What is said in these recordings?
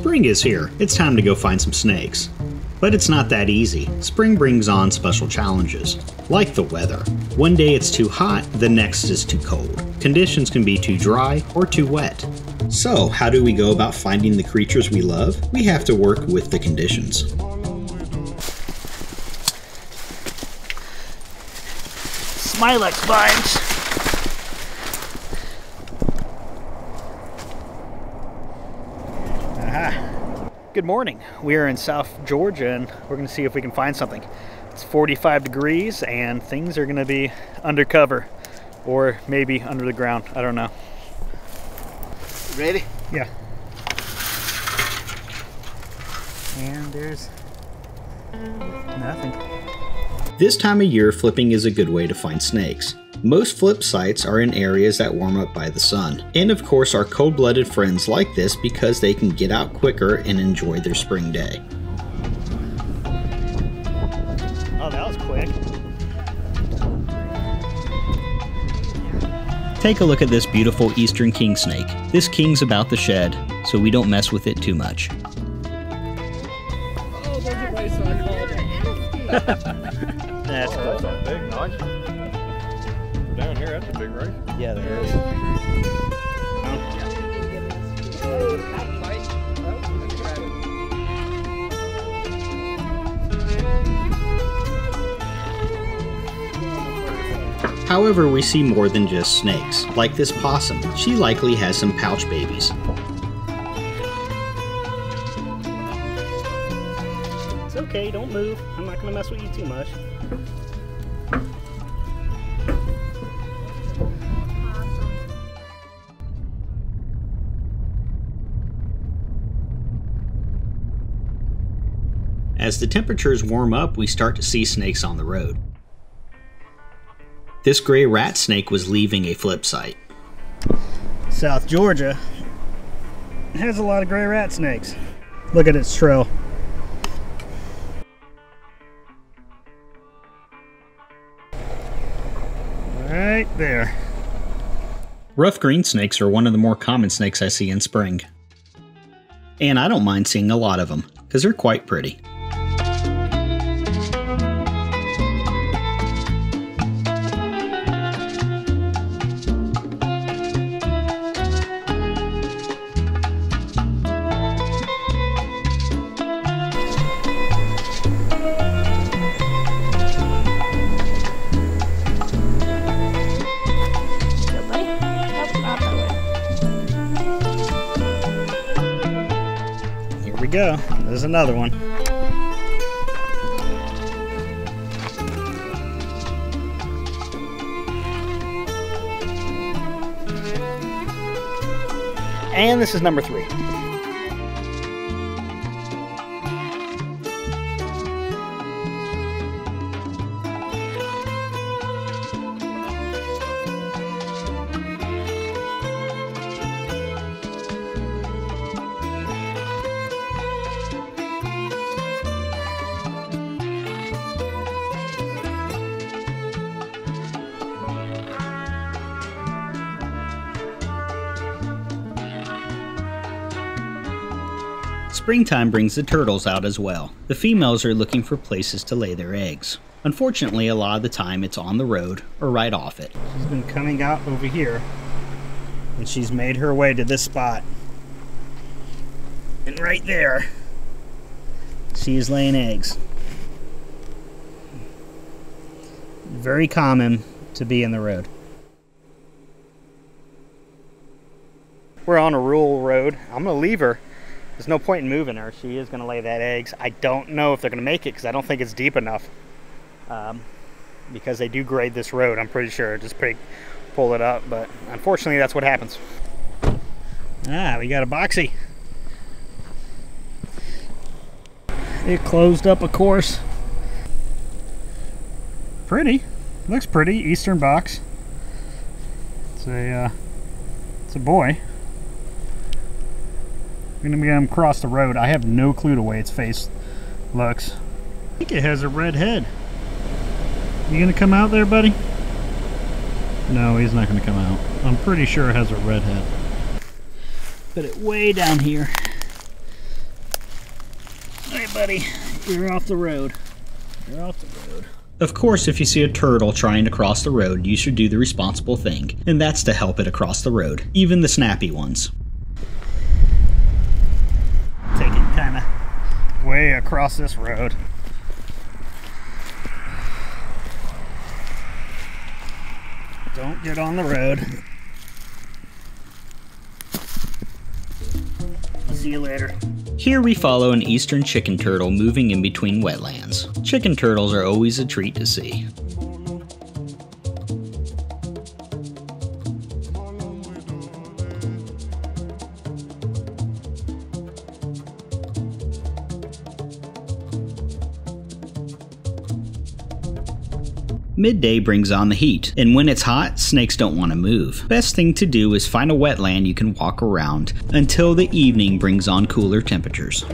Spring is here. It's time to go find some snakes. But it's not that easy. Spring brings on special challenges, like the weather. One day it's too hot, the next is too cold. Conditions can be too dry or too wet. So, how do we go about finding the creatures we love? We have to work with the conditions. Smilex vibes. Aha. Good morning. We are in South Georgia and we're going to see if we can find something. It's 45 degrees and things are going to be undercover or maybe under the ground. I don't know. Ready? Yeah. And there's nothing. This time of year, flipping is a good way to find snakes. Most flip sites are in areas that warm up by the sun. And of course, our cold-blooded friends like this because they can get out quicker and enjoy their spring day. Oh, that was quick. Take a look at this beautiful eastern kingsnake. This king's about the shed, so we don't mess with it too much. Oh, there's a race I called it. That's cool. That's a big, nice. Down here, that's a big race. Yeah, there is. However, we see more than just snakes, like this possum. She likely has some pouch babies. It's okay, don't move. I'm not going to mess with you too much. As the temperatures warm up, we start to see snakes on the road. This gray rat snake was leaving a flip site. South Georgia has a lot of gray rat snakes. Look at its trail. Right there. Rough green snakes are one of the more common snakes I see in spring. And I don't mind seeing a lot of them, because they're quite pretty. Here we go. There's another one. And this is number 3. Springtime brings the turtles out as well. The females are looking for places to lay their eggs. Unfortunately, a lot of the time it's on the road or right off it. She's been coming out over here and she's made her way to this spot. And right there, she is laying eggs. Very common to be in the road. We're on a rural road. I'm gonna leave her. There's no point in moving her. She is gonna lay that eggs. I don't know if they're gonna make it because I don't think it's deep enough. Because they do grade this road, I'm pretty sure. Just pull it up, but unfortunately that's what happens. Ah, we got a boxy. It closed up, of course. Pretty. Looks pretty. Eastern box. It's a boy. We're gonna get him across the road. I have no clue the way its face looks. I think it has a red head. You gonna come out there, buddy? No, he's not gonna come out. I'm pretty sure it has a red head. Put it way down here. buddy. You're off the road. You're off the road. Of course, if you see a turtle trying to cross the road, you should do the responsible thing, and that's to help it across the road, even the snappy ones. Take it kind of way across this road. Don't get on the road. I'll see you later. Here we follow an eastern chicken turtle moving in between wetlands. Chicken turtles are always a treat to see. Midday brings on the heat, and when it's hot, snakes don't want to move. Best thing to do is find a wetland you can walk around until the evening brings on cooler temperatures.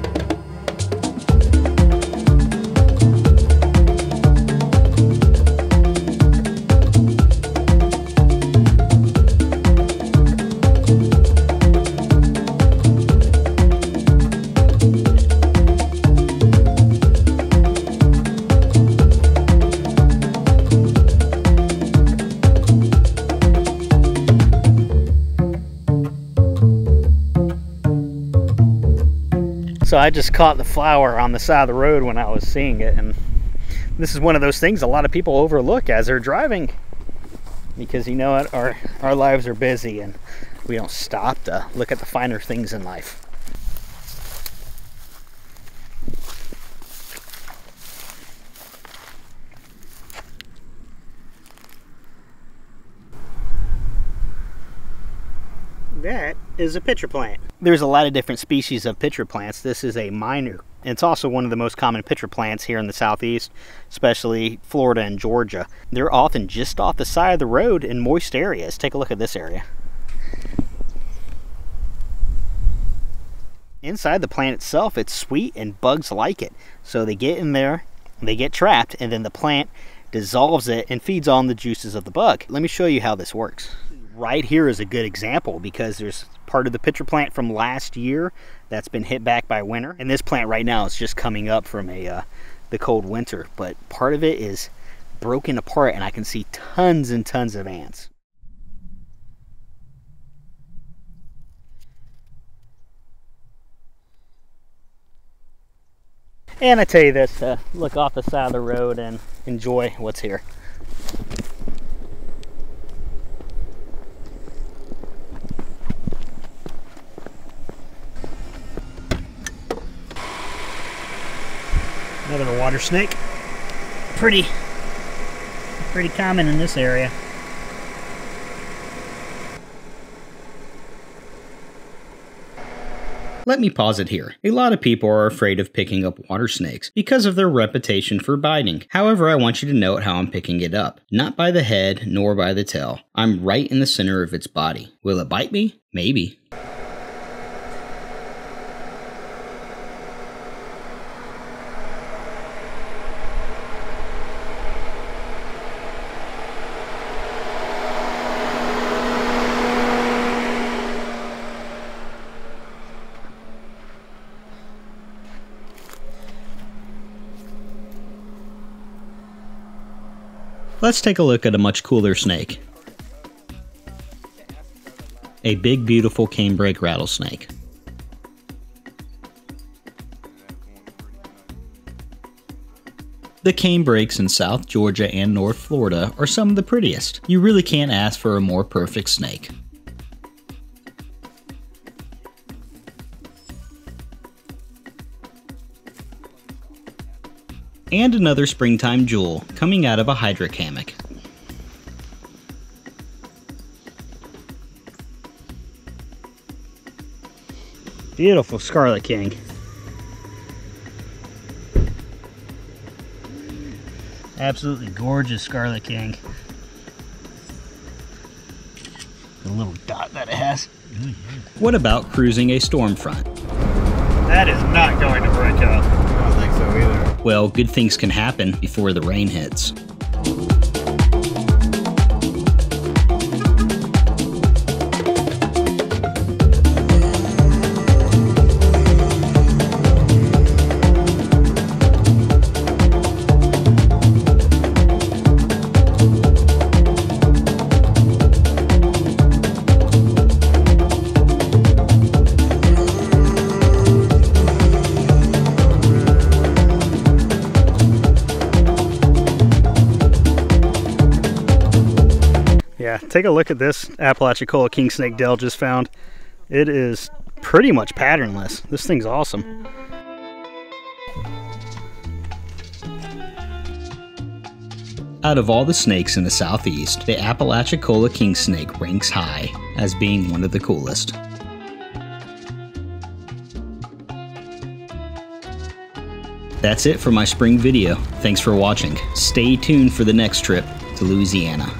So I just caught the flower on the side of the road when I was seeing it, and this is one of those things a lot of people overlook as they're driving, because you know what, our lives are busy and we don't stop to look at the finer things in life. That is a pitcher plant. There's a lot of different species of pitcher plants. This is a minor. It's also one of the most common pitcher plants here in the southeast, especially Florida and Georgia. They're often just off the side of the road in moist areas. Take a look at this area. Inside the plant itself, it's sweet and bugs like it. So they get in there, they get trapped, and then the plant dissolves it and feeds on the juices of the bug. Let me show you how this works. Right here is a good example because there's part of the pitcher plant from last year that's been hit back by winter, and this plant right now is just coming up from the cold winter, but part of it is broken apart and I can see tons and tons of ants. And I tell you this, look off the side of the road and enjoy what's here. Another water snake. Pretty common in this area. Let me pause it here. A lot of people are afraid of picking up water snakes because of their reputation for biting. However, I want you to note how I'm picking it up. Not by the head, nor by the tail. I'm right in the center of its body. Will it bite me? Maybe. Let's take a look at a much cooler snake. A big, beautiful canebrake rattlesnake. The canebrakes in South Georgia and North Florida are some of the prettiest. You really can't ask for a more perfect snake. And another springtime jewel coming out of a hydric hammock. Beautiful Scarlet King. Absolutely gorgeous Scarlet King. The little dot that it has. What about cruising a storm front? That is not going to break out. I don't think so either. Well, good things can happen before the rain hits. Yeah, take a look at this Apalachicola Kingsnake Dell just found. It is pretty much patternless. This thing's awesome. Out of all the snakes in the southeast, the Apalachicola Kingsnake ranks high as being one of the coolest. That's it for my spring video. Thanks for watching. Stay tuned for the next trip to Louisiana.